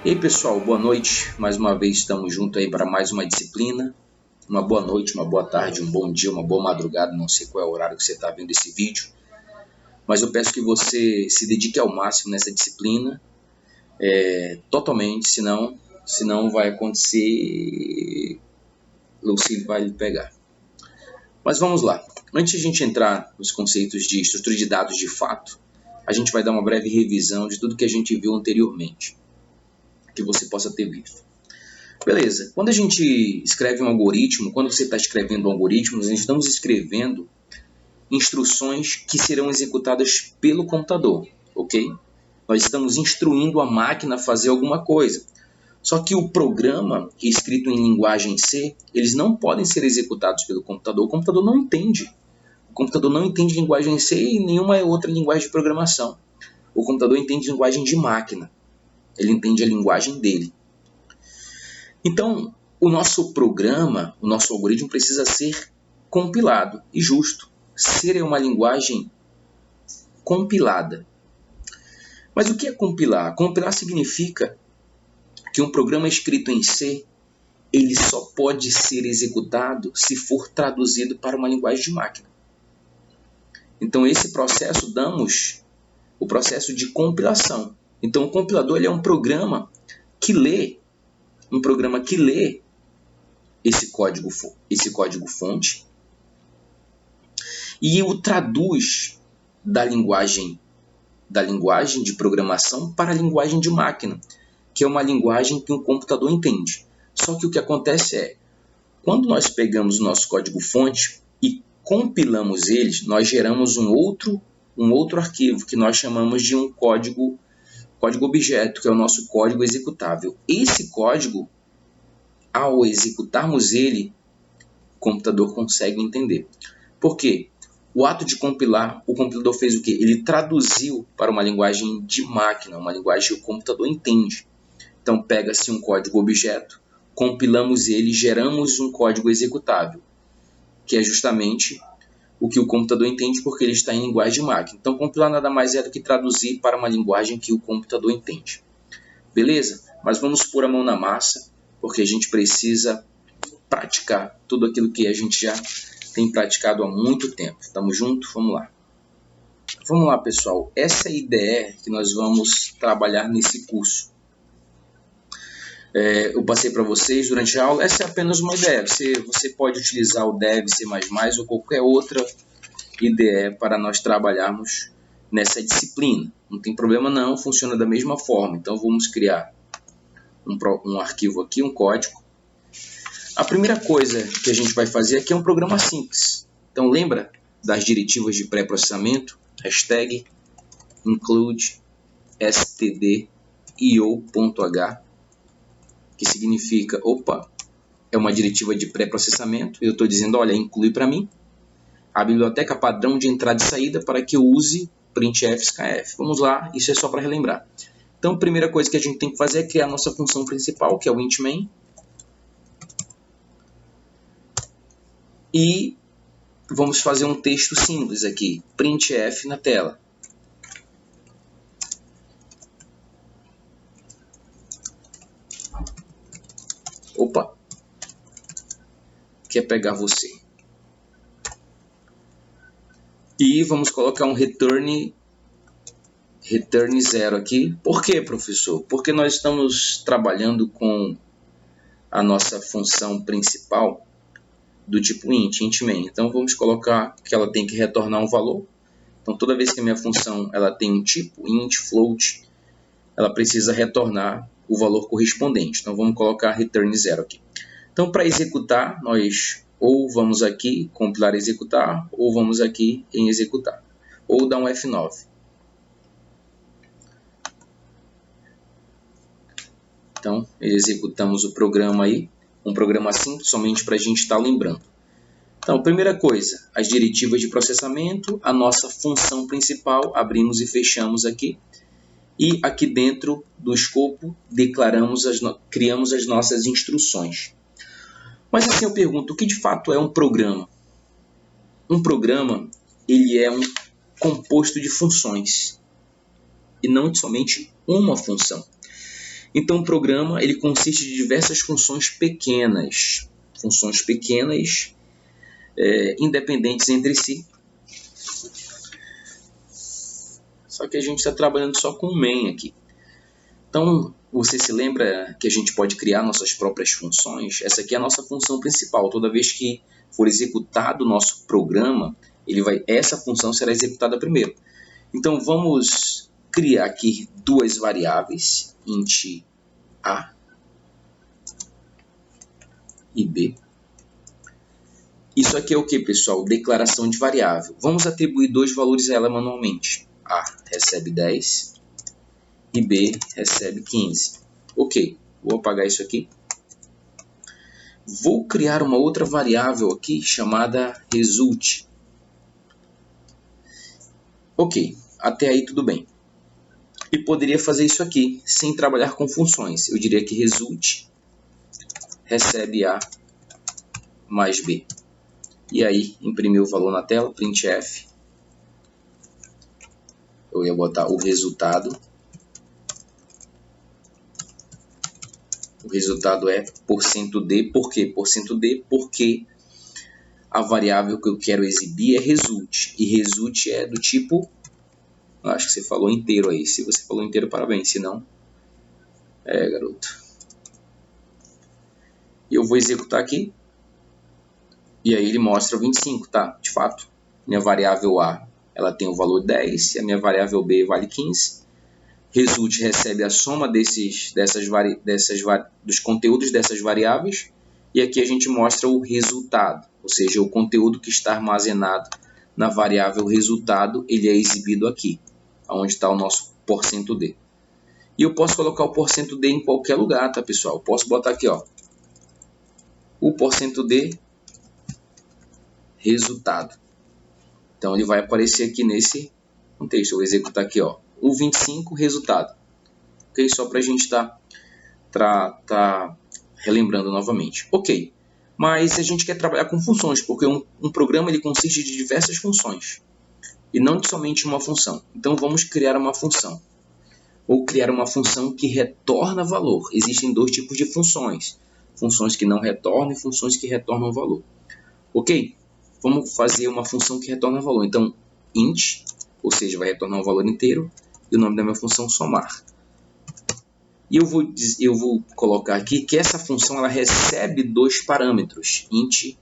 E aí pessoal, boa noite, mais uma vez estamos juntos aí para mais uma disciplina. Uma boa noite, uma boa tarde, um bom dia, uma boa madrugada, não sei qual é o horário que você está vendo esse vídeo, mas eu peço que você se dedique ao máximo nessa disciplina, totalmente, senão vai acontecer, Lucille vai lhe pegar. Mas vamos lá, antes de a gente entrar nos conceitos de estrutura de dados de fato, a gente vai dar uma breve revisão de tudo que a gente viu anteriormente, que você possa ter visto. Beleza, quando a gente escreve um algoritmo, quando você está escrevendo um algoritmo, nós estamos escrevendo instruções que serão executadas pelo computador, ok? Nós estamos instruindo a máquina a fazer alguma coisa. Só que o programa, escrito em linguagem C, eles não podem ser executados pelo computador. O computador não entende. O computador não entende linguagem C e nenhuma outra linguagem de programação. O computador entende linguagem de máquina. Ele entende a linguagem dele. Então, o nosso programa, o nosso algoritmo precisa ser compilado e justo. C é uma linguagem compilada. Mas o que é compilar? Compilar significa que um programa escrito em C, ele só pode ser executado se for traduzido para uma linguagem de máquina. Então, esse processo damos o processo de compilação. Então, o compilador ele é um programa que lê esse código fonte e o traduz da linguagem de programação para a linguagem de máquina, que é uma linguagem que um computador entende. Só que o que acontece é, quando nós pegamos o nosso código-fonte e compilamos eles, nós geramos um outro arquivo que nós chamamos de um código objeto, que é o nosso código executável. Esse código, ao executarmos ele, o computador consegue entender. Por quê? O ato de compilar, o compilador fez o quê? Ele traduziu para uma linguagem de máquina, uma linguagem que o computador entende. Então, pega-se um código objeto, compilamos ele e geramos um código executável, que é justamente o que o computador entende porque ele está em linguagem de máquina. Então, compilar nada mais é do que traduzir para uma linguagem que o computador entende. Beleza? Mas vamos pôr a mão na massa, porque a gente precisa praticar tudo aquilo que a gente já tem praticado há muito tempo. Tamo junto? Vamos lá. Vamos lá, pessoal. Essa é a ideia que nós vamos trabalhar nesse curso. Eu passei para vocês durante a aula. Essa é apenas uma ideia. Você pode utilizar o Dev, C++ ou qualquer outra ideia para nós trabalharmos nessa disciplina. Não tem problema não, funciona da mesma forma. Então vamos criar um arquivo aqui, um código. A primeira coisa que a gente vai fazer aqui é um programa simples. Então lembra das diretivas de pré-processamento? Hashtag include stdio.h, que significa, é uma diretiva de pré-processamento. Eu estou dizendo, olha, inclui para mim a biblioteca padrão de entrada e saída para que eu use printf scanf. Vamos lá, isso é só para relembrar. Então a primeira coisa que a gente tem que fazer é criar a nossa função principal, que é o int main. E vamos fazer um texto simples aqui, printf na tela. Quer pegar você. E vamos colocar um return 0 aqui. Por quê, professor? Porque nós estamos trabalhando com a nossa função principal do tipo int main. Então vamos colocar que ela tem que retornar um valor. Então toda vez que a minha função ela tem um tipo int, float, ela precisa retornar o valor correspondente. Então vamos colocar return 0 aqui. Então para executar, nós ou vamos aqui compilar e executar, ou vamos aqui em executar, ou dar um F9. Então executamos o programa aí, um programa simples somente para a gente estar lembrando. Então, primeira coisa, as diretivas de processamento, a nossa função principal, abrimos e fechamos aqui. E aqui dentro do escopo, criamos as nossas instruções. Mas assim eu pergunto, o que de fato é um programa? Um programa, ele é um composto de funções, e não somente uma função. Então o programa ele consiste de diversas funções pequenas, independentes entre si. Só que a gente está trabalhando só com o main aqui. Então, você se lembra que a gente pode criar nossas próprias funções? Essa aqui é a nossa função principal. Toda vez que for executado o nosso programa, essa função será executada primeiro. Então, vamos criar aqui duas variáveis, int a e b. Isso aqui é o que, pessoal? Declaração de variável. Vamos atribuir dois valores a ela manualmente. A recebe 10 e B recebe 15. Ok, vou apagar isso aqui. Vou criar uma outra variável aqui chamada result. Ok, até aí tudo bem. E poderia fazer isso aqui sem trabalhar com funções. Eu diria que result recebe A mais B. E aí, imprimir o valor na tela, printf. Eu ia botar o resultado. O resultado é %d. Por quê? %d porque a variável que eu quero exibir é result. E result é do tipo... Acho que você falou inteiro aí. Se você falou inteiro, parabéns. Se não... garoto. E eu vou executar aqui. E aí ele mostra 25, tá? De fato, minha variável A ela tem o valor 10 e a minha variável B vale 15. Result recebe a soma dos conteúdos dessas variáveis. E aqui a gente mostra o resultado, ou seja, o conteúdo que está armazenado na variável resultado, ele é exibido aqui, onde está o nosso %d. E eu posso colocar o %d em qualquer lugar, tá, pessoal? Eu posso botar aqui, ó, o %d resultado. Então, ele vai aparecer aqui nesse contexto. Eu vou executar aqui, ó, o 25 resultado. Ok? Só para a gente tá relembrando novamente. Ok, mas a gente quer trabalhar com funções, porque um programa ele consiste de diversas funções e não de somente uma função. Então vamos criar uma função, ou criar uma função que retorna valor. Existem dois tipos de funções, funções que não retornam e funções que retornam valor. Ok, vamos fazer uma função que retorna valor. Então int, ou seja, vai retornar um valor inteiro, e o nome da minha função somar. E eu vou colocar aqui que essa função ela recebe dois parâmetros, int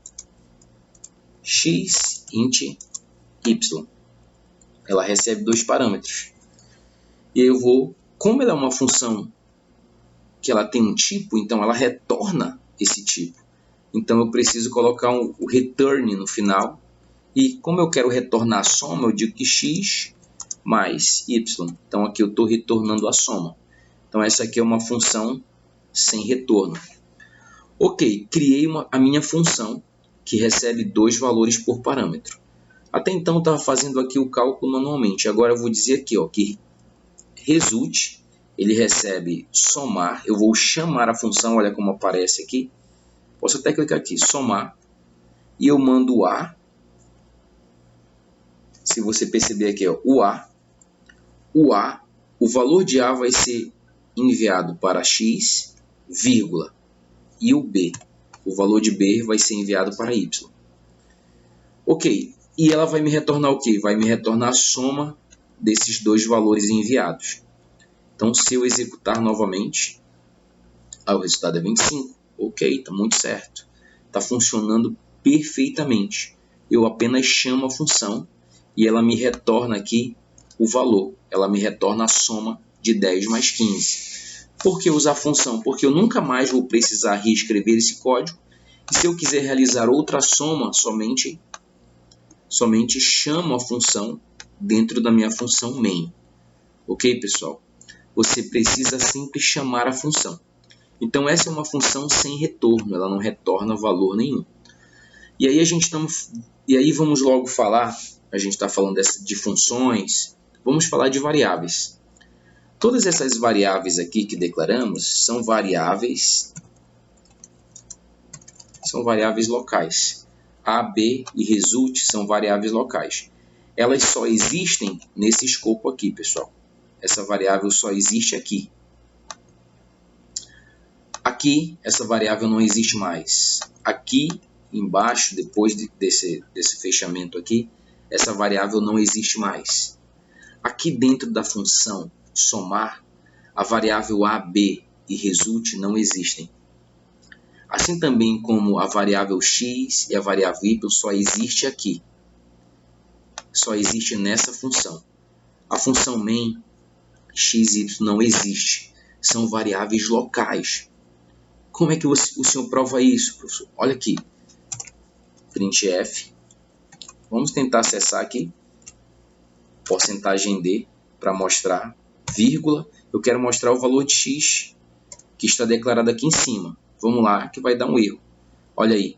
x, int y. Ela recebe dois parâmetros. E aí eu vou, como ela é uma função que ela tem um tipo, então ela retorna esse tipo. Então eu preciso colocar o return no final. E como eu quero retornar a soma, eu digo que x mais y. Então aqui eu estou retornando a soma. Então essa aqui é uma função sem retorno. Ok, criei a minha função que recebe dois valores por parâmetro. Até então eu estava fazendo aqui o cálculo manualmente. Agora eu vou dizer aqui ó, que result, ele recebe somar. Eu vou chamar a função, olha como aparece aqui. Posso até clicar aqui, somar. E eu mando A. Se você perceber aqui, ó, o valor de A vai ser enviado para x, vírgula, e o B, o valor de B vai ser enviado para y. Ok, e ela vai me retornar o quê? Vai me retornar a soma desses dois valores enviados. Então, se eu executar novamente, o resultado é 25. Ok, está muito certo. Está funcionando perfeitamente. Eu apenas chamo a função e ela me retorna aqui o valor. Ela me retorna a soma de 10 mais 15. Por que usar a função? Porque eu nunca mais vou precisar reescrever esse código. E se eu quiser realizar outra soma, somente chamo a função dentro da minha função main. Ok, pessoal? Você precisa sempre chamar a função. Então, essa é uma função sem retorno. Ela não retorna valor nenhum. E aí, vamos logo falar, a gente está falando de funções, vamos falar de variáveis. Todas essas variáveis aqui que declaramos são variáveis locais. A, B e result são variáveis locais. Elas só existem nesse escopo aqui, pessoal. Essa variável só existe aqui. Aqui, essa variável não existe mais. Aqui embaixo, depois desse fechamento aqui, essa variável não existe mais. Aqui dentro da função somar, a variável a, b e resulte não existem. Assim também como a variável x e a variável y só existe aqui. Só existe nessa função. A função main, x e y não existe. São variáveis locais. Como é que o senhor prova isso, professor? Olha aqui. printf. Vamos tentar acessar aqui. Porcentagem D para mostrar. Vírgula. Eu quero mostrar o valor de x que está declarado aqui em cima. Vamos lá que vai dar um erro. Olha aí.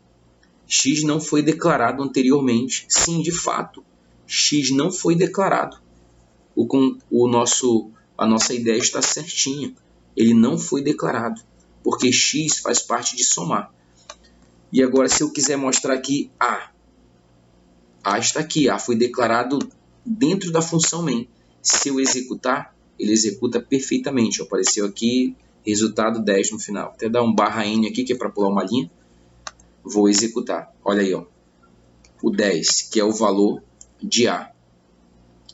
X não foi declarado anteriormente. Sim, de fato. X não foi declarado. A nossa ideia está certinha. Ele não foi declarado. Porque x faz parte de somar. E agora, se eu quiser mostrar aqui A. A está aqui. A foi declarado dentro da função main. Se eu executar, ele executa perfeitamente. Apareceu aqui, resultado 10 no final. Até dar um /n aqui, que é para pular uma linha. Vou executar. Olha aí, ó. O 10, que é o valor de A.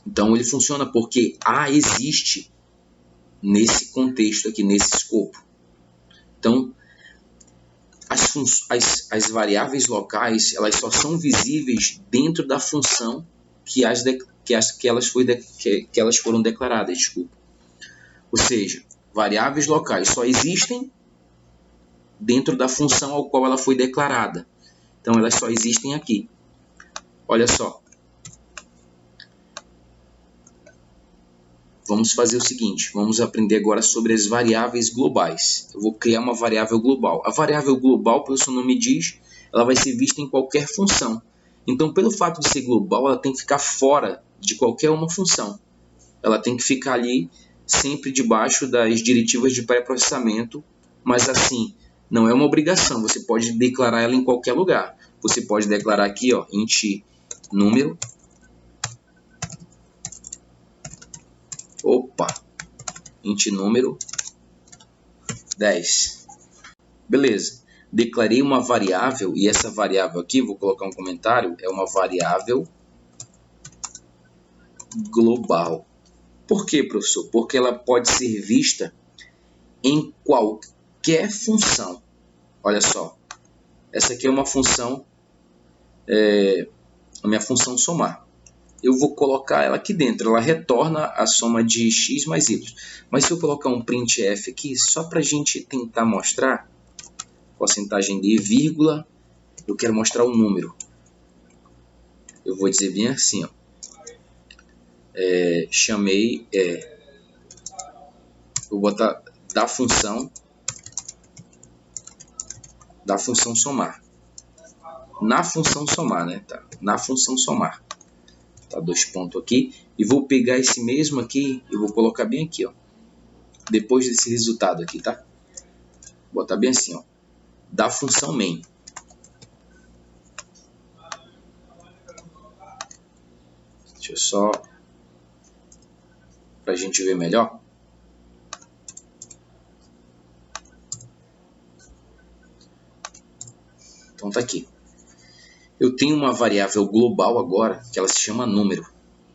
Então, ele funciona porque A existe nesse contexto aqui, nesse escopo. Então, as variáveis locais, elas só são visíveis dentro da função que elas foram declaradas. Desculpa. Ou seja, variáveis locais só existem dentro da função ao qual ela foi declarada. Então, elas só existem aqui. Olha só. Vamos fazer o seguinte, vamos aprender agora sobre as variáveis globais. Eu vou criar uma variável global. A variável global, pelo seu nome diz, ela vai ser vista em qualquer função. Então, pelo fato de ser global, ela tem que ficar fora de qualquer uma função. Ela tem que ficar ali sempre debaixo das diretivas de pré-processamento, mas assim, não é uma obrigação. Você pode declarar ela em qualquer lugar. Você pode declarar aqui, ó, int número. Int número 10. Beleza. Declarei uma variável e essa variável aqui, vou colocar um comentário, é uma variável global. Por quê, professor? Porque ela pode ser vista em qualquer função. Olha só. Essa aqui é uma função, a minha função somar. Eu vou colocar ela aqui dentro, ela retorna a soma de x mais y. Mas se eu colocar um printf aqui, só para a gente tentar mostrar, porcentagem de vírgula, eu quero mostrar o número. Eu vou dizer bem assim, ó. Vou botar da função somar. Na função somar, né? Tá? Na função somar. Tá, 2 pontos aqui, e vou pegar esse mesmo aqui e vou colocar bem aqui, ó, depois desse resultado aqui, tá? Vou botar bem assim, ó, da função main. Deixa eu só, pra gente ver melhor. Então tá aqui. Eu tenho uma variável global agora, que ela se chama número.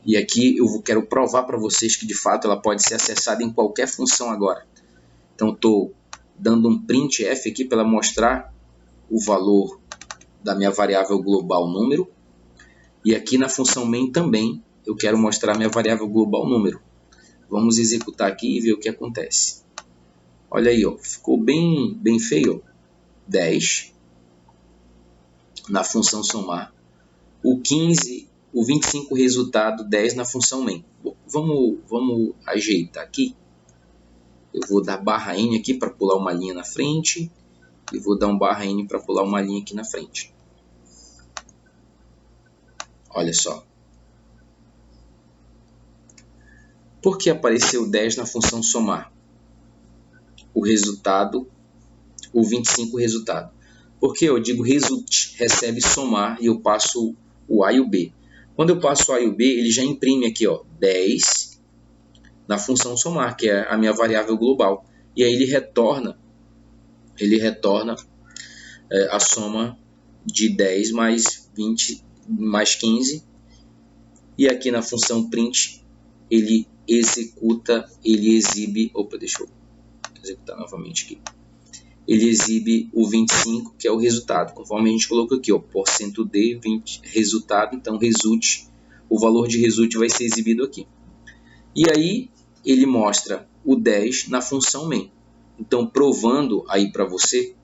E aqui eu quero provar para vocês que de fato ela pode ser acessada em qualquer função agora. Então estou dando um printf aqui para mostrar o valor da minha variável global número. E aqui na função main também eu quero mostrar minha variável global número. Vamos executar aqui e ver o que acontece. Olha aí, ó, ficou bem feio. 10. Na função somar, o 15, o 25 resultado, 10 na função main. Bom, vamos ajeitar aqui. Eu vou dar /n aqui para pular uma linha na frente. E vou dar um /n para pular uma linha aqui na frente. Olha só. Por que apareceu 10 na função somar? O resultado, o 25 resultado. Porque eu digo result, recebe somar, e eu passo o A e o B. Quando eu passo o A e o B, ele já imprime aqui, ó, 10 na função somar, que é a minha variável global. E aí ele retorna ele retorna a soma de 10 mais 20 mais 15. E aqui na função print, ele exibe, deixa eu executar novamente aqui. Ele exibe o 25, que é o resultado, conforme a gente colocou aqui, ó, %d, 20, resultado, então result, o valor de result vai ser exibido aqui. E aí, ele mostra o 10 na função main. Então, provando aí para você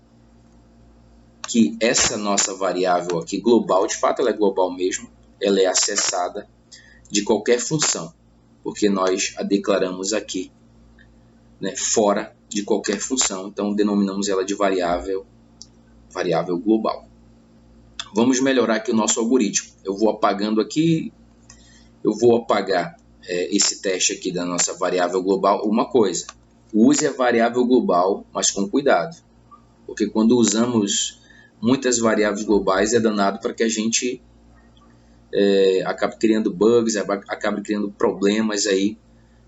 que essa nossa variável aqui global, de fato ela é global mesmo, ela é acessada de qualquer função, porque nós a declaramos aqui, né, fora de qualquer função, então denominamos ela de variável global. Vamos melhorar aqui o nosso algoritmo. Eu vou apagando aqui, eu vou apagar esse teste aqui da nossa variável global. Uma coisa, use a variável global, mas com cuidado, porque quando usamos muitas variáveis globais é danado para que a gente acabe criando bugs, acabe criando problemas aí,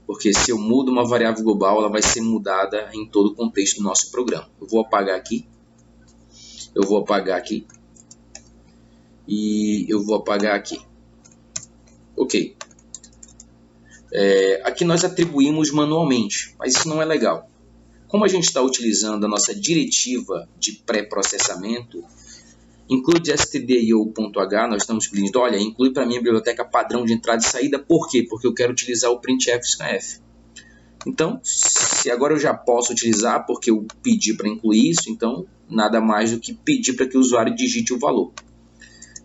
porque se eu mudo uma variável global, ela vai ser mudada em todo o contexto do nosso programa. Eu vou apagar aqui, e eu vou apagar aqui. Ok. Aqui nós atribuímos manualmente, mas isso não é legal. Como a gente está utilizando a nossa diretiva de pré-processamento, include.stdio.h, nós estamos pedindo, olha, inclui para mim a biblioteca padrão de entrada e saída, por quê? Porque eu quero utilizar o printf scanf. Então, se agora eu já posso utilizar, porque eu pedi para incluir isso, então nada mais do que pedir para que o usuário digite o valor.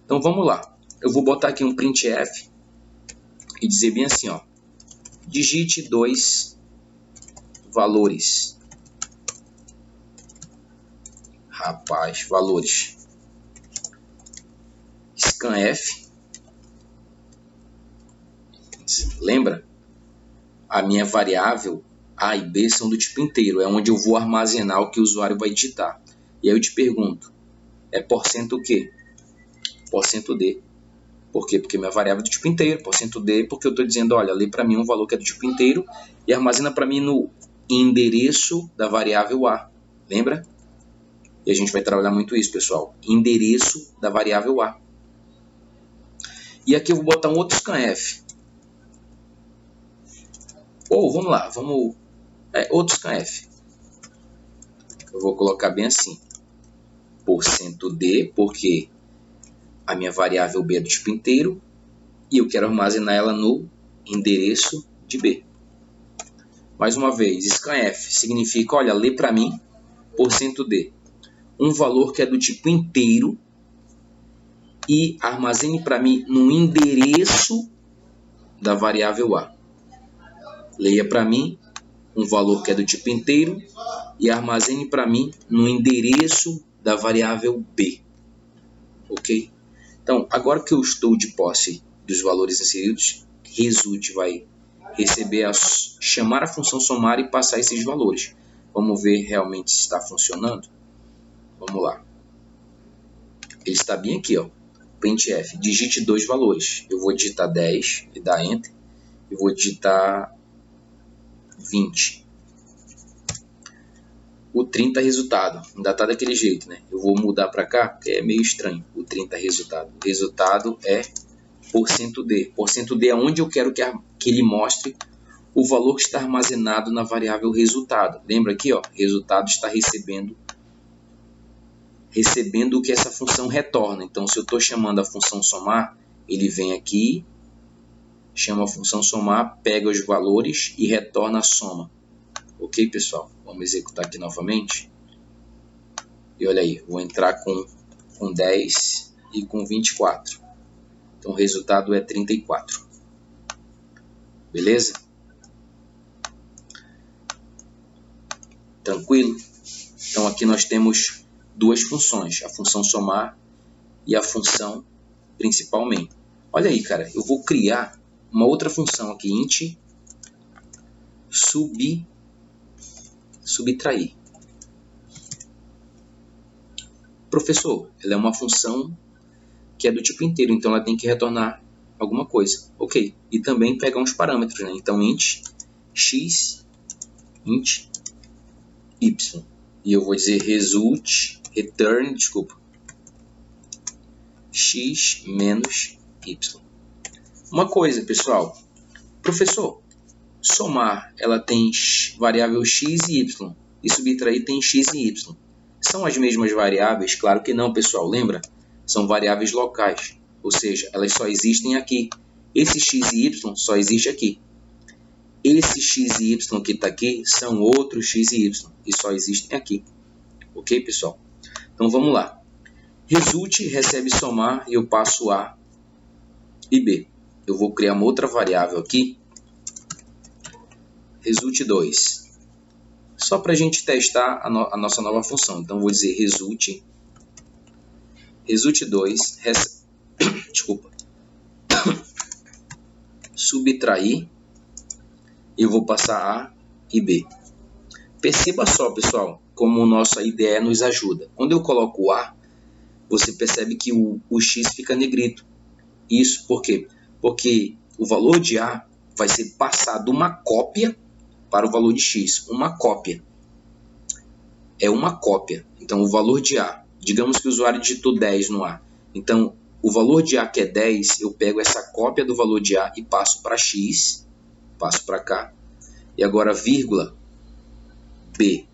Então vamos lá, eu vou botar aqui um printf e dizer bem assim, ó, digite 2 valores. Rapaz, valores. Scanf. Lembra? A minha variável A e B são do tipo inteiro, é onde eu vou armazenar o que o usuário vai digitar. E aí eu te pergunto, é % o quê? %d. Por quê? Porque minha variável é do tipo inteiro, %d, porque eu estou dizendo, olha, lê para mim um valor que é do tipo inteiro e armazena para mim no endereço da variável A. Lembra? E a gente vai trabalhar muito isso, pessoal. Endereço da variável A. E aqui eu vou botar um outro scanf. Vamos lá, outro scanf. Eu vou colocar bem assim, %d, porque a minha variável B é do tipo inteiro e eu quero armazenar ela no endereço de B. Mais uma vez, scanf significa, olha, lê para mim, %d, um valor que é do tipo inteiro e armazene para mim no endereço da variável A. Leia para mim um valor que é do tipo inteiro e armazene para mim no endereço da variável B. Ok? Então, agora que eu estou de posse dos valores inseridos, result vai receber chamar a função somar e passar esses valores. Vamos ver realmente se está funcionando. Vamos lá. Ele está bem aqui, ó. Printf, digite 2 valores. Eu vou digitar 10 e dar Enter. E vou digitar 20. O 30 resultado. Ainda está daquele jeito, né? Eu vou mudar para cá, porque é meio estranho. O 30 resultado. O resultado é %d. %d é onde eu quero que ele mostre o valor que está armazenado na variável resultado. Lembra aqui, ó, resultado está recebendo o que essa função retorna. Então, se eu estou chamando a função somar, ele vem aqui, chama a função somar, pega os valores e retorna a soma. Ok, pessoal? Vamos executar aqui novamente. E olha aí, vou entrar com 10 e com 24. Então, o resultado é 34. Beleza? Tranquilo? Então, aqui nós temos duas funções, a função somar e a função principal main. Olha aí, cara, eu vou criar uma outra função aqui, int subtrair. Professor, ela é uma função que é do tipo inteiro, então ela tem que retornar alguma coisa. Ok, e também pegar uns parâmetros, né? Então int x, int y. e eu vou dizer return, x menos y. Uma coisa, pessoal, professor, somar, ela tem variável x e y, e subtrair tem x e y. São as mesmas variáveis? Claro que não, pessoal, lembra? São variáveis locais, ou seja, elas só existem aqui. Esse x e y só existe aqui. Esse x e y que está aqui são outros x e y, e só existem aqui. Ok, pessoal? Então, vamos lá. Result recebe somar e eu passo A e B. Eu vou criar uma outra variável aqui, result 2, só para a gente testar a nossa nova função. Então, vou dizer result 2, subtrair, e eu vou passar A e B. Perceba só, pessoal, como nossa IDE nos ajuda. Quando eu coloco o A, você percebe que o x fica negrito. Isso por quê? Porque o valor de A vai ser passado uma cópia para o valor de x. Uma cópia. É uma cópia. Então, o valor de A, digamos que o usuário digitou 10 no A. Então, o valor de A, que é 10, eu pego essa cópia do valor de A e passo para x, passo para cá. E agora, vírgula, B.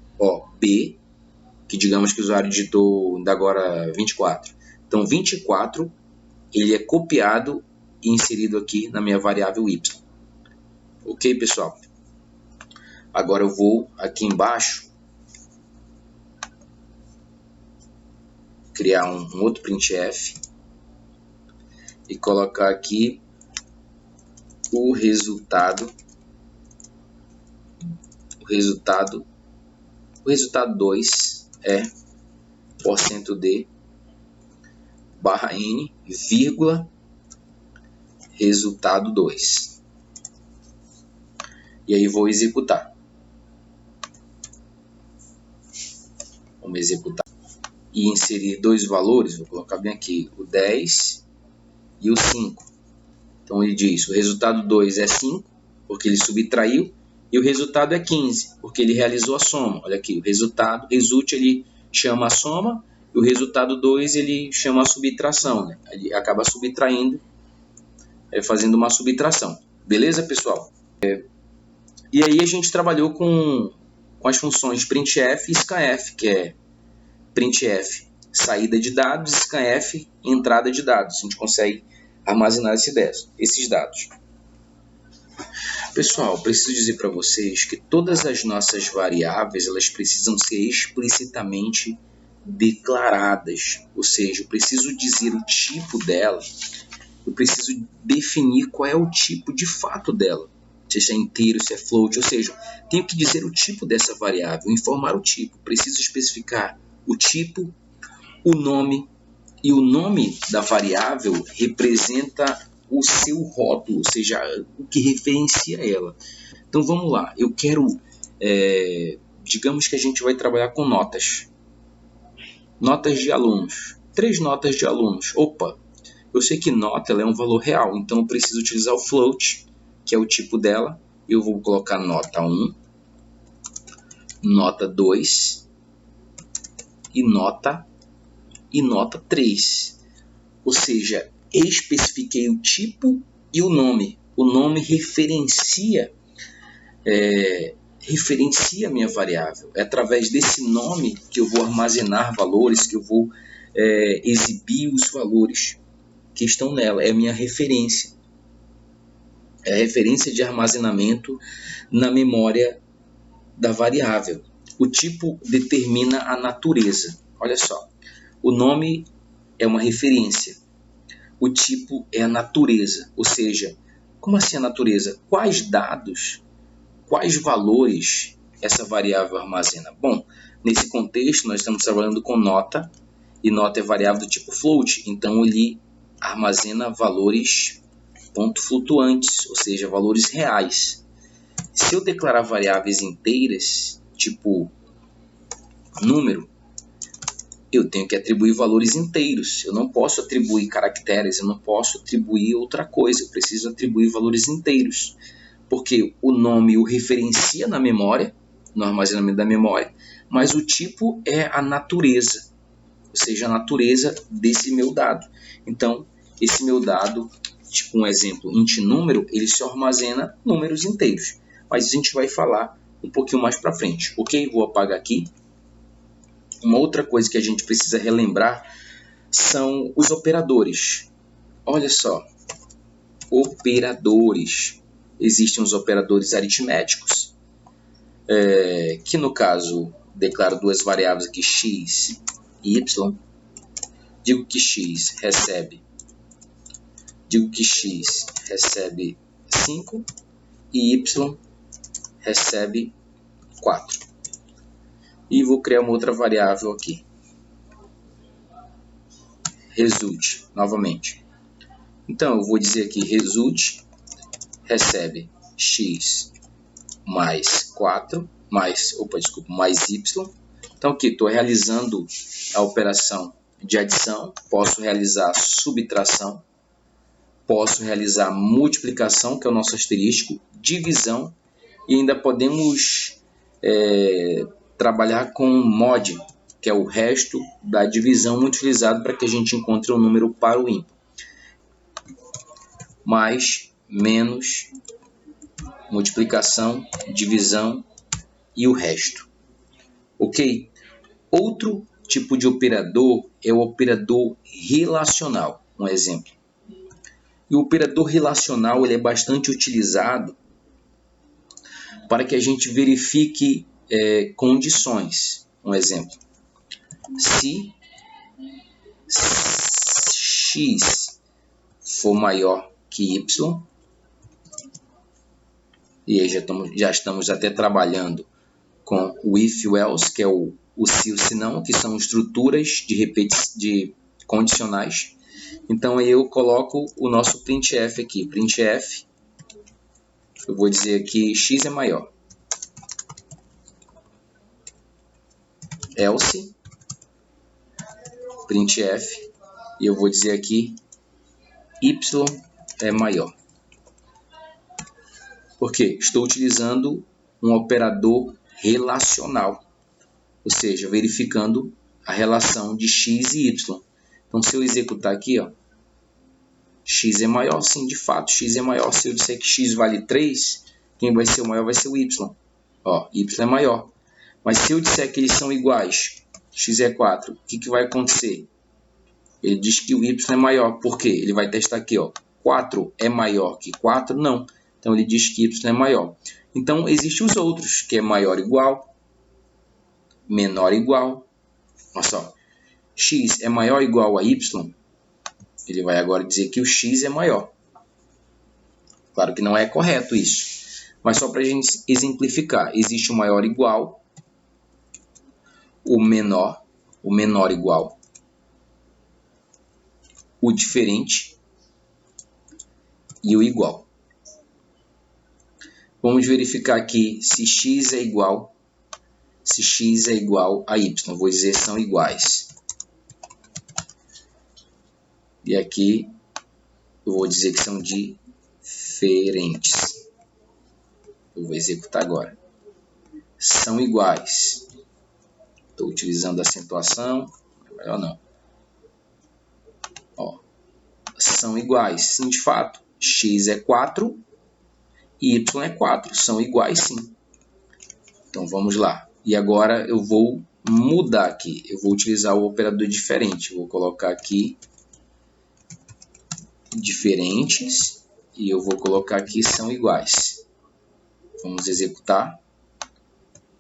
B, que digamos que o usuário digitou agora 24. Então, 24, ele é copiado e inserido aqui na minha variável y. Ok, pessoal? Agora eu vou aqui embaixo criar um outro printf e colocar aqui o resultado 2 é %d barra n, vírgula, resultado 2. E aí vou executar. Vamos executar. E inserir dois valores, vou colocar bem aqui, o 10 e o 5. Então ele diz, o resultado 2 é 5, porque ele subtraiu, e o resultado é 15, porque ele realizou a soma. Olha aqui, o resultado, result, ele chama a soma, e o resultado 2 ele chama a subtração, né? Ele acaba subtraindo, fazendo uma subtração. Beleza, pessoal? E aí a gente trabalhou com as funções printf e scanf, que é printf saída de dados, scanf entrada de dados. A gente consegue armazenar esses dados. Pessoal, preciso dizer para vocês que todas as nossas variáveis elas precisam ser explicitamente declaradas, ou seja, eu preciso dizer o tipo dela, eu preciso definir qual é o tipo de fato dela, se é inteiro, se é float, ou seja, tenho que dizer o tipo dessa variável, informar o tipo, preciso especificar o tipo, o nome, e o nome da variável representa o seu rótulo, ou seja, o que referencia ela. Então vamos lá, eu quero, digamos que a gente vai trabalhar com notas de alunos, 3 notas de alunos. Opa, eu sei que nota ela é um valor real, então eu preciso utilizar o float, que é o tipo dela. Eu vou colocar nota 1, nota 2 e nota 3. Ou seja, especifiquei o tipo e o nome. O nome referencia a minha variável. É através desse nome que eu vou armazenar valores, que eu vou exibir os valores que estão nela. É a minha referência. É a referência de armazenamento na memória da variável. O tipo determina a natureza. Olha só, o nome é uma referência. O tipo é a natureza, ou seja, como assim a natureza? Quais dados, quais valores essa variável armazena? Bom, nesse contexto nós estamos trabalhando com nota, e nota é variável do tipo float, então ele armazena valores ponto flutuantes, ou seja, valores reais. Se eu declarar variáveis inteiras, tipo número, eu tenho que atribuir valores inteiros. Eu não posso atribuir caracteres, eu não posso atribuir outra coisa. Eu preciso atribuir valores inteiros. Porque o nome o referencia na memória no armazenamento da memória, mas o tipo é a natureza, ou seja, a natureza desse meu dado. Então, esse meu dado, tipo um exemplo, int número, ele só armazena números inteiros, mas a gente vai falar um pouquinho mais para frente, ok? Vou apagar aqui. Uma outra coisa que a gente precisa relembrar são os operadores. Olha só, operadores. Existem os operadores aritméticos, que no caso declaro duas variáveis aqui, x e y. Digo que x recebe 5 e y recebe 4. E vou criar uma outra variável aqui, result, novamente. Então, eu vou dizer aqui, result recebe x mais 4, mais y. Então, aqui estou realizando a operação de adição, posso realizar subtração, posso realizar multiplicação, que é o nosso asterístico, divisão, e ainda podemos trabalhar com mod, que é o resto da divisão, muito utilizado para que a gente encontre um número par ou ímpar. Mais, menos, multiplicação, divisão e o resto. Ok? Outro tipo de operador é o operador relacional. Um exemplo. E o operador relacional ele é bastante utilizado para que a gente verifique condições. Um exemplo. Se x for maior que y, e aí já estamos até trabalhando com o if ou else, que é o se ou se não, que são estruturas de condicionais. Então aí eu coloco o nosso printf aqui, printf, eu vou dizer que x é maior, else, printf, e eu vou dizer aqui y é maior. Por quê? Estou utilizando um operador relacional, ou seja, verificando a relação de x e y. Então, se eu executar aqui, ó, x é maior, sim, de fato, x é maior. Se eu disser que x vale 3, quem vai ser o maior vai ser o y. Ó, y é maior. Mas se eu disser que eles são iguais, x é 4, o que vai acontecer? Ele diz que o y é maior. Por quê? Ele vai testar aqui, ó, 4 é maior que 4? Não. Então, ele diz que y é maior. Então, existem os outros, que é maior ou igual, menor ou igual. Olha só, x é maior ou igual a y, ele vai agora dizer que o x é maior. Claro que não é correto isso, mas só para a gente exemplificar. Existe o maior igual, o menor igual, o diferente e o igual. Vamos verificar aqui se x é igual a y. Vou dizer são iguais. E aqui eu vou dizer que são diferentes. Eu vou executar agora. São iguais. Estou utilizando a acentuação. Melhor não. Ó, são iguais. Sim, de fato. X é 4 e y é 4. São iguais, sim. Então, vamos lá. E agora eu vou mudar aqui. Eu vou utilizar o operador diferente. Vou colocar aqui diferentes e eu vou colocar aqui são iguais. Vamos executar.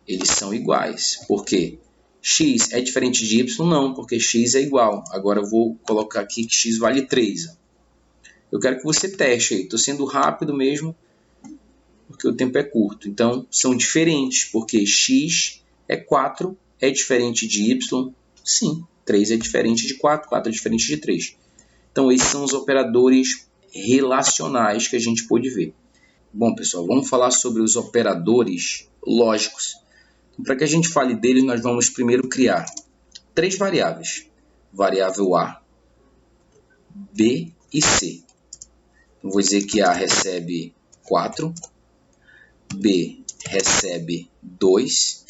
Eles são iguais. Por quê? X é diferente de y? Não, porque x é igual. Agora eu vou colocar aqui que x vale 3. Eu quero que você teste aí. Estou sendo rápido mesmo, porque o tempo é curto. Então, são diferentes, porque x é 4, é diferente de y? Sim. 3 é diferente de 4, 4 é diferente de 3. Então, esses são os operadores relacionais que a gente pôde ver. Bom, pessoal, vamos falar sobre os operadores lógicos. Então, para que a gente fale deles, nós vamos primeiro criar 3 variáveis. Variável A, B e C. Eu vou dizer que A recebe 4, B recebe 2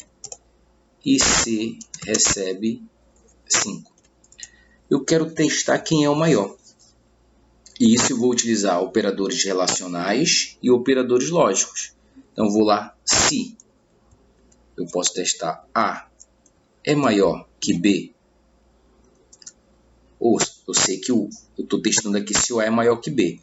e C recebe 5. Eu quero testar quem é o maior. E isso eu vou utilizar operadores relacionais e operadores lógicos. Então, vou lá, se eu posso testar A é maior que B, ou eu sei que eu estou testando aqui se o A é maior que B.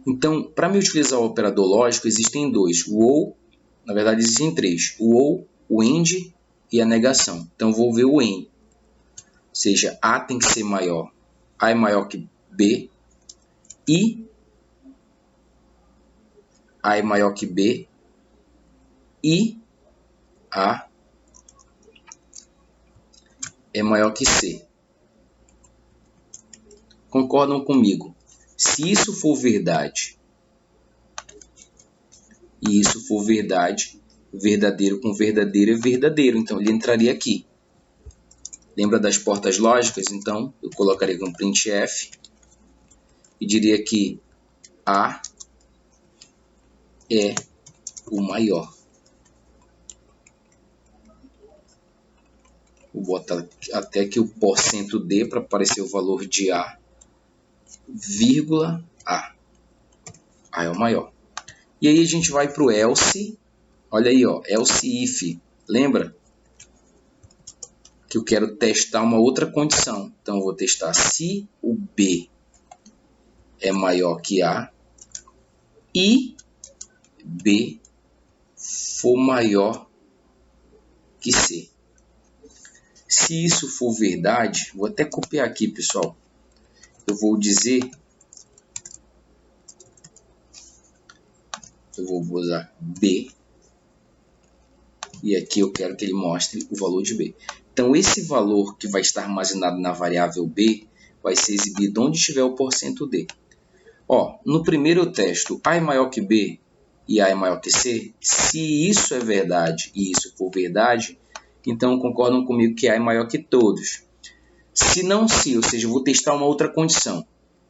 Então, para me utilizar o operador lógico, existem dois. O ou, na verdade, existem três. O ou, o AND e a negação. Então, vou ver o AND. Ou seja, A tem que ser maior. A é maior que B. E A é maior que B. E A é maior que C. Concordam comigo? Se isso for verdade, e isso for verdade, verdadeiro com verdadeiro é verdadeiro. Então, ele entraria aqui. Lembra das portas lógicas? Então, eu colocaria com printf e diria que A é o maior. Vou botar até aqui o %d para aparecer o valor de A, vírgula A. A é o maior. E aí a gente vai para o else. Olha aí, ó, else if. Lembra? Que eu quero testar uma outra condição. Então, eu vou testar se o B é maior que A e B for maior que C. Se isso for verdade, vou até copiar aqui, pessoal. Eu vou dizer, eu vou usar B, e aqui eu quero que ele mostre o valor de B. Então, esse valor que vai estar armazenado na variável B vai ser exibido onde estiver o %d. Ó, no primeiro eu testo A é maior que B e A é maior que C. Se isso é verdade e isso for verdade, então concordam comigo que A é maior que todos. Se não se, ou seja, eu vou testar uma outra condição.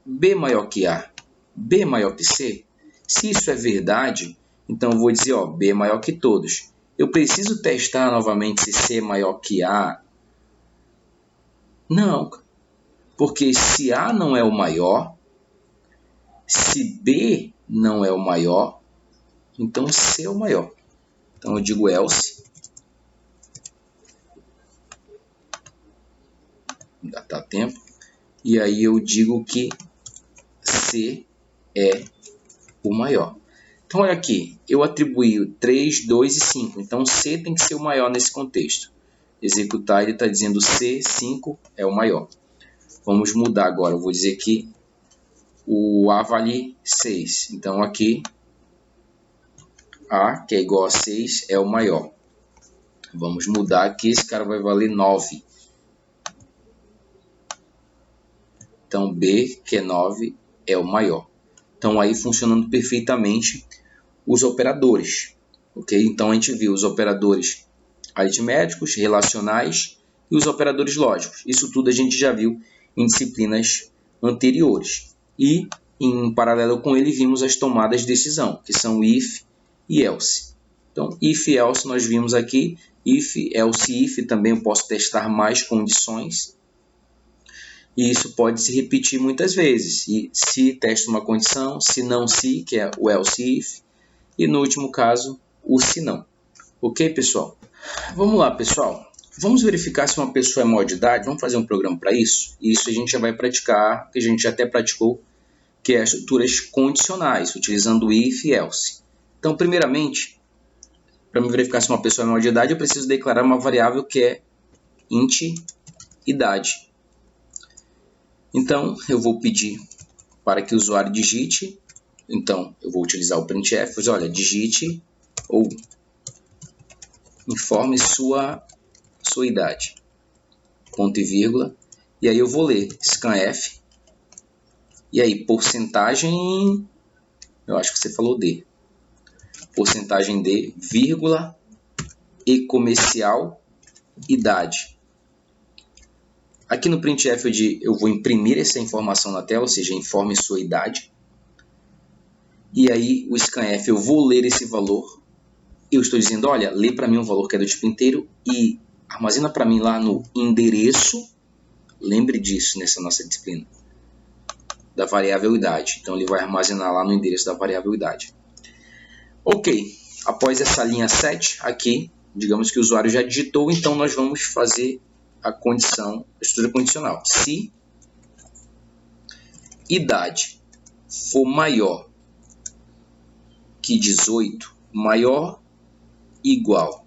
B maior que A, B maior que C. Se isso é verdade, então eu vou dizer, ó, B é maior que todos. Eu preciso testar novamente se C é maior que A? Não, porque se A não é o maior, se B não é o maior, então C é o maior. Então eu digo else. Ainda está tempo. E aí eu digo que C é o maior. Então olha aqui, eu atribuí 3, 2 e 5. Então C tem que ser o maior nesse contexto. Executar, ele está dizendo C, 5 é o maior. Vamos mudar agora. Eu vou dizer que o A vale 6. Então aqui, A, que é igual a 6, é o maior. Vamos mudar aqui, esse cara vai valer 9. Então B, que é 9, é o maior. Então aí funcionando perfeitamente os operadores. Ok? Então a gente viu os operadores aritméticos, relacionais e os operadores lógicos. Isso tudo a gente já viu em disciplinas anteriores. E, em paralelo com ele, vimos as tomadas de decisão, que são if e else. Então, if e else nós vimos aqui. If, else, if também eu posso testar mais condições. E isso pode se repetir muitas vezes. E se testa uma condição, se não se, que é o else if. E no último caso, o se não. Ok, pessoal? Vamos lá, pessoal. Vamos verificar se uma pessoa é maior de idade. Vamos fazer um programa para isso. E isso a gente já vai praticar, que a gente já até praticou, que é as estruturas condicionais, utilizando if e else. Então, primeiramente, para me verificar se uma pessoa é maior de idade, eu preciso declarar uma variável que é int idade. Então, eu vou pedir para que o usuário digite. Então, eu vou utilizar o printf. Pois, olha, digite ou informe sua idade. Ponto e vírgula. E aí eu vou ler scanf. E aí, porcentagem... Eu acho que você falou D. Porcentagem D, vírgula, e comercial, idade. Aqui no printf eu vou imprimir essa informação na tela, ou seja, informe sua idade. E aí o scanf eu vou ler esse valor eu estou dizendo, olha, lê para mim um valor que é do tipo inteiro e armazena para mim lá no endereço, lembre disso nessa nossa disciplina, da variável idade. Então ele vai armazenar lá no endereço da variável idade. Ok, após essa linha 7 aqui, digamos que o usuário já digitou, então nós vamos fazer a condição, a estrutura condicional. Se idade for maior que 18, maior igual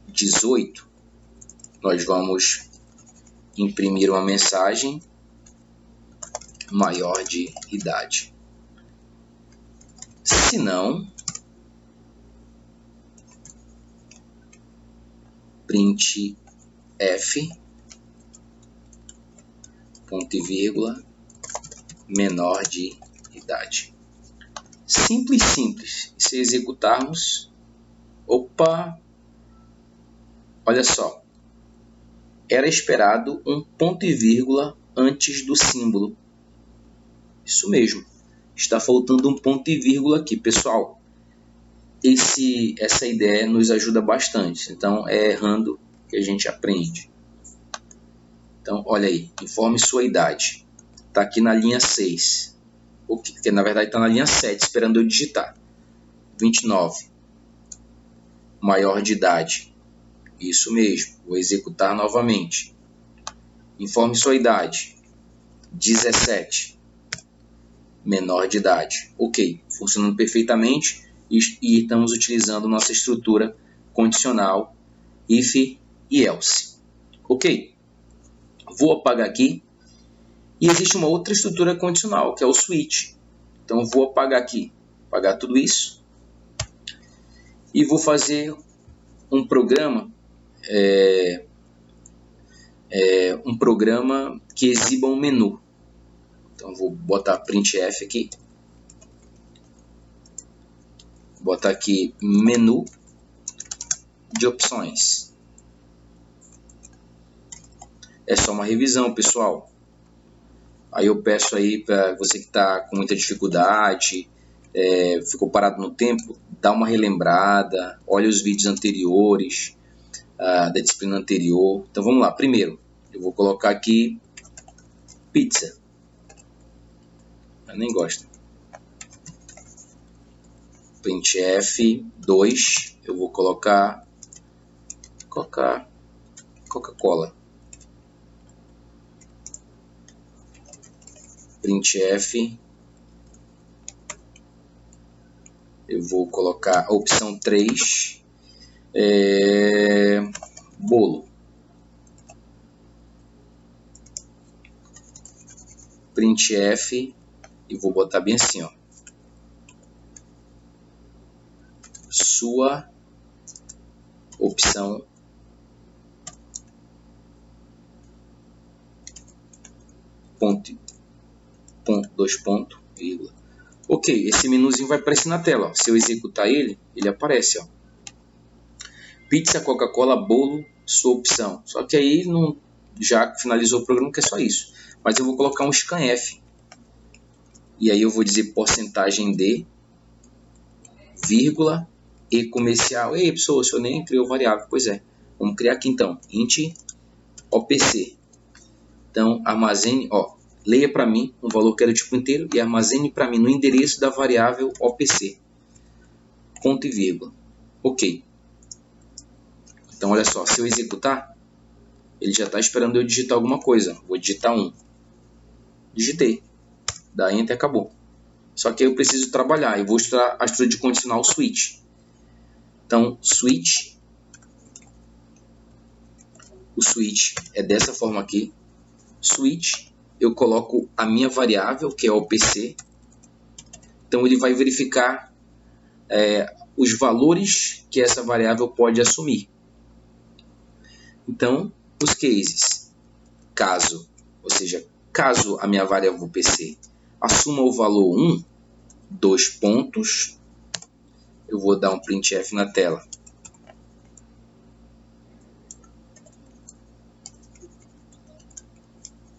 18, nós vamos imprimir uma mensagem maior de idade. Se não, print f, ponto e vírgula, menor de idade. Simples, simples. Se executarmos, opa, olha só, era esperado um ponto e vírgula antes do símbolo. Isso mesmo, está faltando um ponto e vírgula aqui, pessoal. Essa ideia nos ajuda bastante, então é errando que a gente aprende. Então, olha aí, informe sua idade. Está aqui na linha 6, que na verdade está na linha 7, esperando eu digitar. 29, maior de idade. Isso mesmo, vou executar novamente. Informe sua idade. 17, menor de idade. Ok, funcionando perfeitamente e estamos utilizando nossa estrutura condicional if e else. Ok, vou apagar aqui. E existe uma outra estrutura condicional, que é o switch. Então vou apagar aqui, apagar tudo isso. E vou fazer um programa, um programa que exiba um menu. Então vou botar printf aqui. Vou botar aqui menu de opções. É só uma revisão, pessoal. Aí eu peço aí para você que está com muita dificuldade, ficou parado no tempo, dá uma relembrada, olha os vídeos anteriores, da disciplina anterior. Então vamos lá, primeiro eu vou colocar aqui pizza, eu nem gosto. Printf 2, eu vou colocar Coca-Cola. Printf, eu vou colocar a opção 3, bolo. Printf, e vou botar bem assim, ó, sua opção dois pontos, vírgula. Ok, esse menuzinho vai aparecer na tela, ó. Se eu executar ele aparece, ó, pizza, Coca-Cola, bolo, sua opção. Só que aí não, já finalizou o programa, que é só isso. Mas eu vou colocar um scanf. E aí eu vou dizer porcentagem de, vírgula, e comercial. Ei, pessoal, o senhor nem criou variável. Pois é, vamos criar aqui então, int opc. Então, armazene, ó, leia para mim um valor que era tipo inteiro e armazene para mim no endereço da variável opc. Ponto e vírgula. Ok. Então, olha só, se eu executar, ele já está esperando eu digitar alguma coisa. Vou digitar 1. Digitei. Dá Enter e acabou. Só que aí eu preciso trabalhar. Eu vou estudar a estrutura de condicional switch. Então, switch. O switch é dessa forma aqui. Switch, eu coloco a minha variável, que é o OPC. Então, ele vai verificar os valores que essa variável pode assumir. Então, os cases. Caso, ou seja, caso a minha variável OPC assuma o valor 1, 2 pontos, eu vou dar um printf na tela.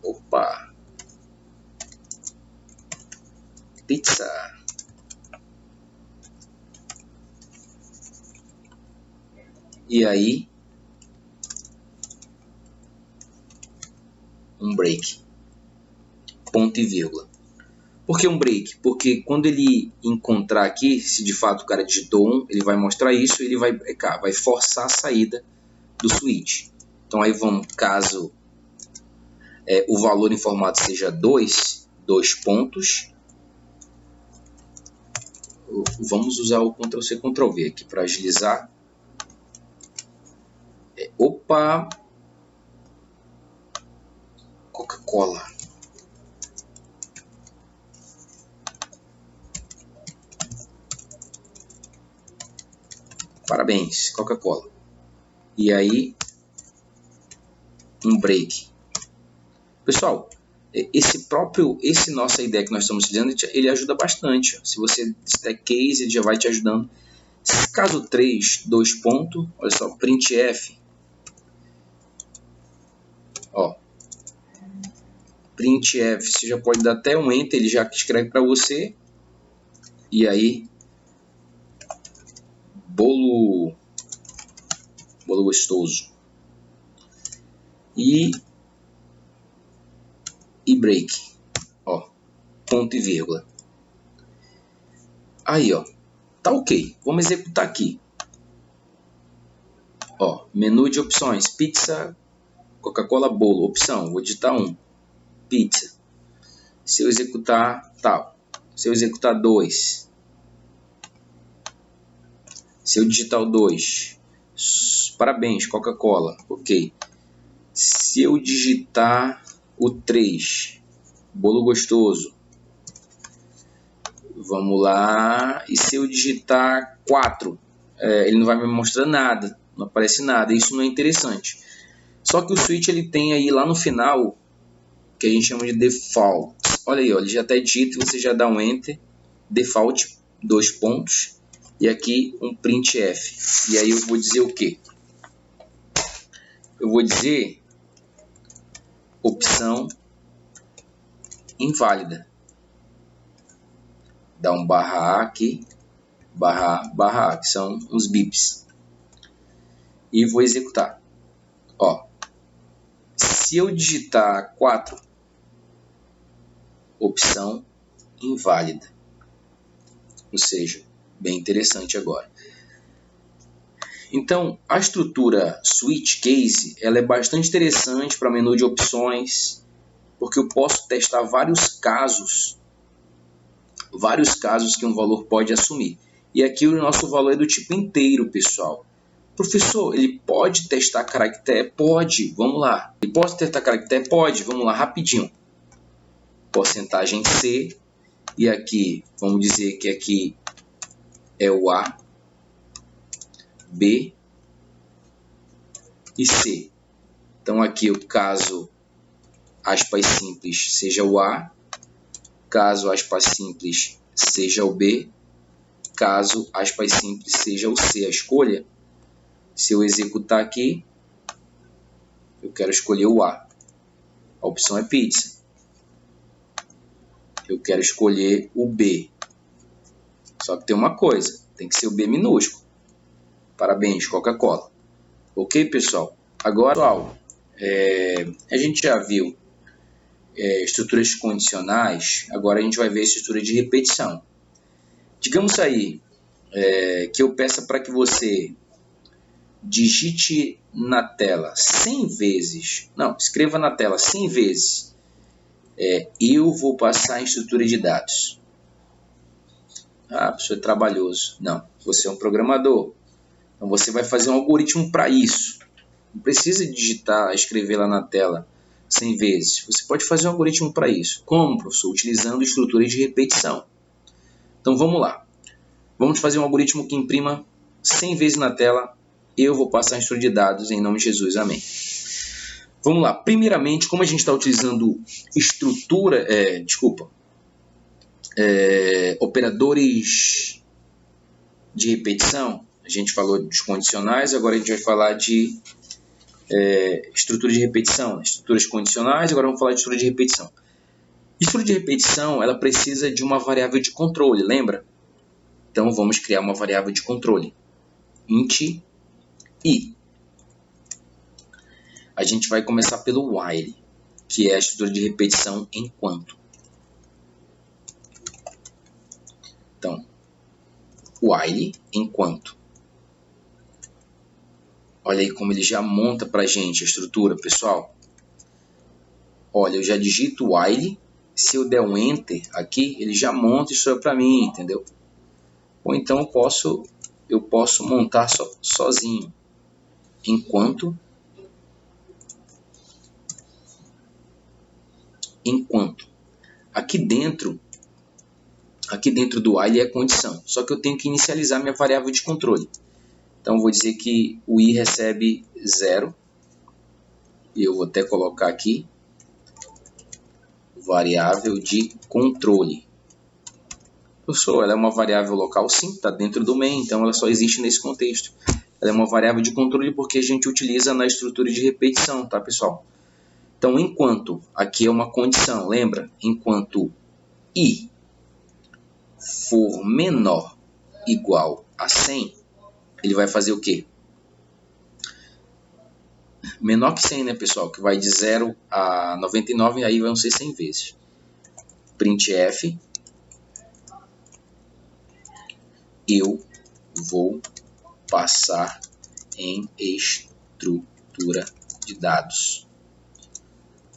Opa! Pizza! e aí um break, ponto e vírgula. Por que um break? Porque quando ele encontrar aqui, se de fato o cara digitou 1, ele vai mostrar isso e ele vai forçar a saída do switch. Então aí vamos, caso o valor informado seja 2 pontos, vamos usar o Ctrl+C, Ctrl+V aqui para agilizar. Opa! Coca-Cola. Parabéns, Coca-Cola. E aí, um break. Pessoal, esse nossa ideia que nós estamos fazendo, ele ajuda bastante. Se você stack case, ele já vai te ajudando. Caso 3, 2 pontos, olha só, printf. Ó, printf, você já pode dar até um enter, ele já escreve para você. E aí, bolo gostoso. E break, ó, ponto e vírgula. Aí, ó, tá ok. Vamos executar aqui. Ó, menu de opções, pizza, Coca-Cola, bolo, opção, vou digitar 1, pizza. Se eu executar tal, se eu executar 2, se eu digitar o 2, parabéns, Coca-Cola, ok. Se eu digitar o 3, bolo gostoso, vamos lá. E se eu digitar 4, ele não vai me mostrar nada, não aparece nada, isso não é interessante. Só que o switch ele tem aí lá no final, que a gente chama de default. Olha aí, ó, ele já está dito, você já dá um enter, default, 2 pontos, e aqui um printf. E aí eu vou dizer o quê? Eu vou dizer opção inválida. Dá um barra aqui, barra, que são uns bips. E vou executar. Ó, se eu digitar 4, opção inválida. Ou seja, bem interessante agora. Então, a estrutura switch case, ela é bastante interessante para menu de opções, porque eu posso testar vários casos que um valor pode assumir. E aqui o nosso valor é do tipo inteiro, pessoal. Professor, ele pode testar caractere? Pode, vamos lá. Ele pode testar caractere? Pode, vamos lá, rapidinho. Porcentagem C, e aqui, vamos dizer que aqui é o A, B e C. Então aqui o caso aspas simples seja o A, caso aspas simples seja o B, caso aspas simples seja o C, a escolha. Se eu executar aqui, eu quero escolher o A. A opção é pizza. Eu quero escolher o B. Só que tem uma coisa, tem que ser o B minúsculo. Parabéns, Coca-Cola. Ok, pessoal? Agora, pessoal, a gente já viu estruturas condicionais, agora a gente vai ver a estrutura de repetição. Digamos aí que eu peça para que você digite na tela 100 vezes, não, escreva na tela 100 vezes, eu vou passar a estrutura de dados. Ah, professor, é trabalhoso. Não, você é um programador, então você vai fazer um algoritmo para isso. Não precisa digitar, escrever lá na tela 100 vezes. Você pode fazer um algoritmo para isso. Como, professor? Utilizando estruturas de repetição. Então vamos lá. Vamos fazer um algoritmo que imprima 100 vezes na tela. Eu vou passar a estrutura de dados em nome de Jesus. Amém. Vamos lá. Primeiramente, como a gente está utilizando operadores de repetição, a gente falou dos condicionais, agora a gente vai falar de estrutura de repetição, estruturas condicionais, agora vamos falar de estrutura de repetição. Estrutura de repetição, ela precisa de uma variável de controle, lembra? Então vamos criar uma variável de controle. Int i. A gente vai começar pelo while, que é a estrutura de repetição enquanto. Então, while enquanto. Olha aí como ele já monta para a gente a estrutura, pessoal. Olha, eu já digito while. Se eu der um enter aqui, ele já monta isso para mim, entendeu? Ou então eu posso montar sozinho. Enquanto aqui dentro do while é a condição, só que eu tenho que inicializar minha variável de controle. Então eu vou dizer que o i recebe 0 e eu vou até colocar aqui variável de controle. Professor, ela é uma variável local? Sim, está dentro do main, então ela só existe nesse contexto. Ela é uma variável de controle porque a gente utiliza na estrutura de repetição, tá, pessoal? Então, enquanto, aqui é uma condição, lembra? Enquanto i for menor igual a 100, ele vai fazer o quê? Menor que 100, né, pessoal? Que vai de 0 a 99, aí vão ser 100 vezes. Printf, eu vou passar em estrutura de dados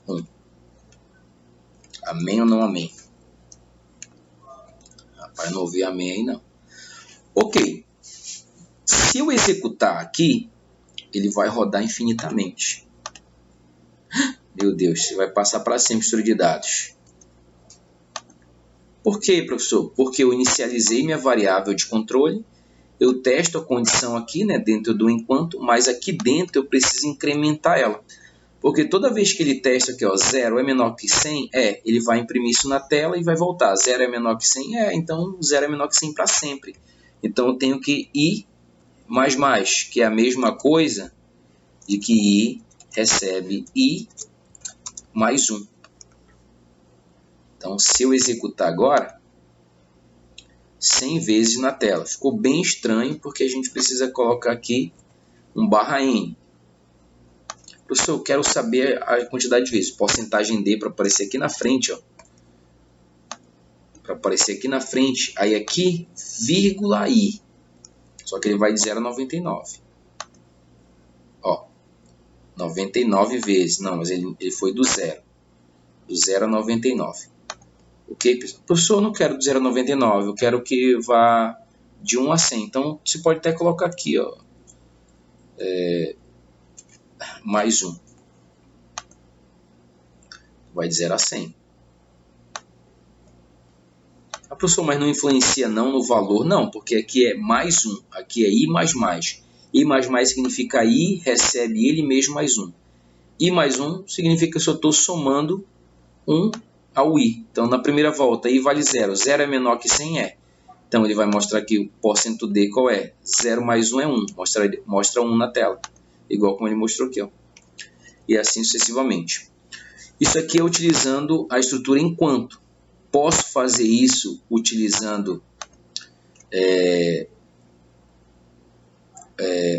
1. Amém ou não amém? Rapaz, não ouvi amém aí não. Ok. Se eu executar aqui, ele vai rodar infinitamente. Meu Deus, você vai passar para sempre a estrutura de dados. Por quê, professor? Porque eu inicializei minha variável de controle, eu testo a condição aqui, né, dentro do enquanto, mas aqui dentro eu preciso incrementar ela. Porque toda vez que ele testa aqui, ó, 0 é menor que 100, ele vai imprimir isso na tela e vai voltar. 0 é menor que 100, então 0 é menor que 100 para sempre. Então eu tenho que i mais, que é a mesma coisa de que i recebe i mais 1. Então, se eu executar agora, 100 vezes na tela. Ficou bem estranho, porque a gente precisa colocar aqui um /n. Professor, eu quero saber a quantidade de vezes. Porcentagem D para aparecer aqui na frente, ó. Para aparecer aqui na frente. Aí aqui, vírgula i. Só que ele vai de 0 a 99. Ó, 99 vezes. Não, mas ele foi do 0. Do 0 a 99. Ok, pessoal? Professor, eu não quero do 0 a 99, eu quero que vá de 1 a 100. Então, você pode até colocar aqui, ó, mais 1. Vai de 0 a 100. Ah, professor, mas não influencia não no valor? Não, porque aqui é mais 1, aqui é i mais mais. I mais mais significa i recebe ele mesmo mais 1. I mais 1 significa que eu estou somando 1 ao i. Então, na primeira volta, i vale 0. 0 é menor que 100? Então, ele vai mostrar aqui o porcento D qual é. 0 mais 1 é 1. Mostra 1 na tela. Igual como ele mostrou aqui, ó. E assim sucessivamente. Isso aqui é utilizando a estrutura enquanto. Posso fazer isso utilizando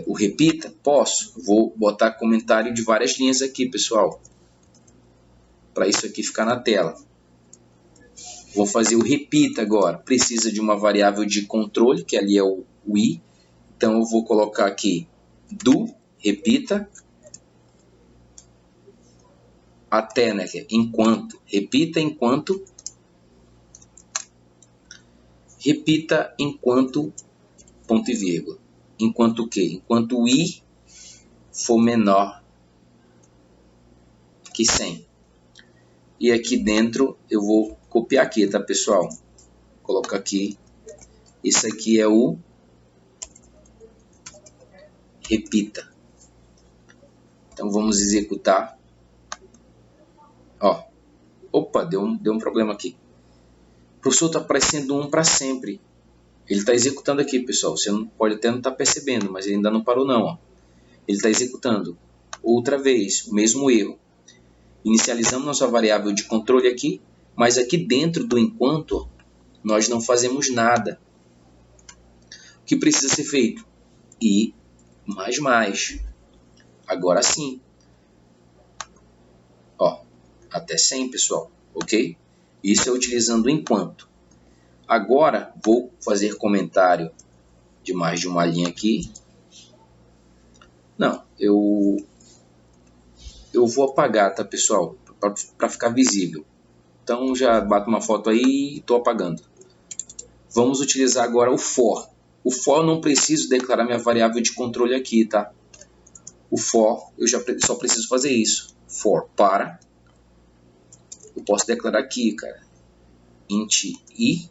o repita? Posso. Vou botar comentário de várias linhas aqui, pessoal. Para isso aqui ficar na tela. Vou fazer o repita agora. Precisa de uma variável de controle, que ali é o i. Então, eu vou colocar aqui do repita até, né? Que é enquanto. Repita enquanto. Repita enquanto ponto e vírgula. Enquanto o quê? Enquanto o i for menor que 100. E aqui dentro eu vou copiar aqui, tá, pessoal? Vou colocar aqui. Isso aqui é o repita. Então vamos executar. Ó. Opa, deu um problema aqui. O professor está aparecendo 1 para sempre. Ele está executando aqui, pessoal. Você pode até não estar percebendo, mas ele ainda não parou não. Ó. Ele está executando outra vez o mesmo erro. Inicializamos nossa variável de controle aqui, mas aqui dentro do enquanto nós não fazemos nada. O que precisa ser feito? I mais. Agora sim. Ó, até 100, pessoal, ok? Isso é utilizando enquanto. Agora, vou fazer comentário de mais de uma linha aqui. Não, eu vou apagar, tá, pessoal? Para ficar visível. Então, já bato uma foto aí e estou apagando. Vamos utilizar agora o for. O for eu não preciso declarar minha variável de controle aqui, tá? O for, eu só preciso fazer isso. For para. Eu posso declarar aqui, cara. Int i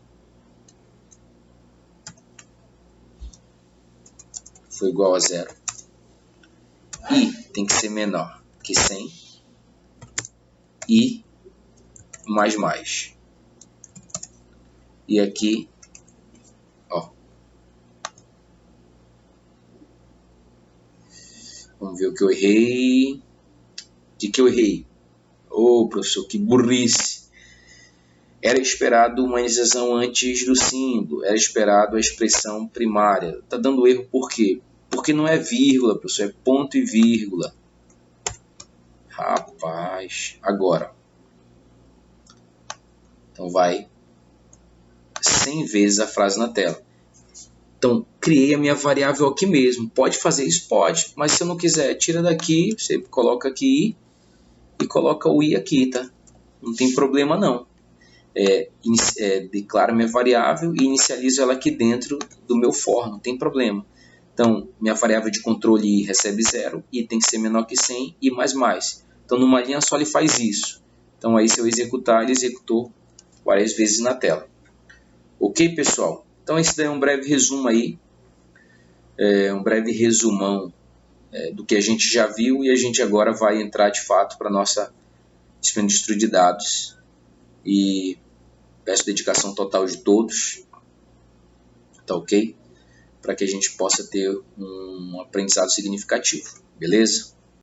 foi igual a 0. I tem que ser menor que 100. I mais. E aqui, ó. Vamos ver o que eu errei. O que eu errei? Ô, professor, que burrice. Era esperado uma inicialização antes do símbolo. Era esperado a expressão primária. Tá dando erro por quê? Porque não é vírgula, professor. É ponto e vírgula. Rapaz. Agora. Então vai 100 vezes a frase na tela. Então, criei a minha variável aqui mesmo. Pode fazer isso? Pode. Mas se eu não quiser, tira daqui. Você coloca aqui e coloca o i aqui, tá? Não tem problema não. Declaro minha variável e inicializo ela aqui dentro do meu for, não tem problema. Então, minha variável de controle i recebe 0, i tem que ser menor que 100 e mais. Então, numa linha só ele faz isso. Então, aí se eu executar, ele executou várias vezes na tela. Ok, pessoal? Então, esse daí é um breve resumo aí, um breve resumão do que a gente já viu e a gente agora vai entrar de fato para a nossa disciplina de estudo de dados. E peço dedicação total de todos, tá ok? Para que a gente possa ter um aprendizado significativo, beleza?